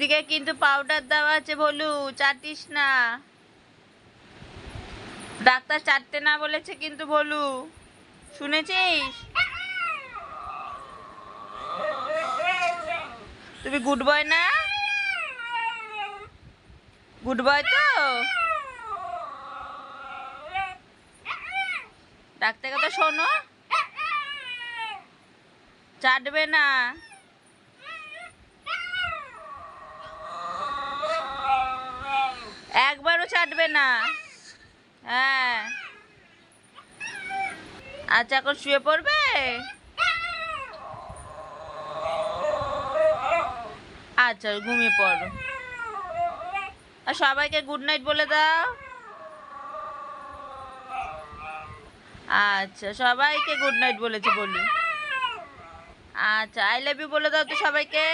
দিকে কিন্তু পাউডার দেওয়া আছে, ভলু চাটিস না। ডাক্তার চাটতে না বলেছে কিন্তু, ভলু শুনেছিস? তুমি গুড বয় না? গুড বয় তো? ডাক্তার কথা শোনো, চাটবে না। একবারও চাটবে না। হ্যাঁ, আচ্ছা এখন শুয়ে পড়বে। আচ্ছা ঘুমিয়ে পড়ো। আর সবাইকে গুড নাইট বলে দাও। আচ্ছা সবাইকে গুড নাইট বলেছে বলি। আচ্ছা আই লাভ ইউ বলে দাও তো সবাইকে।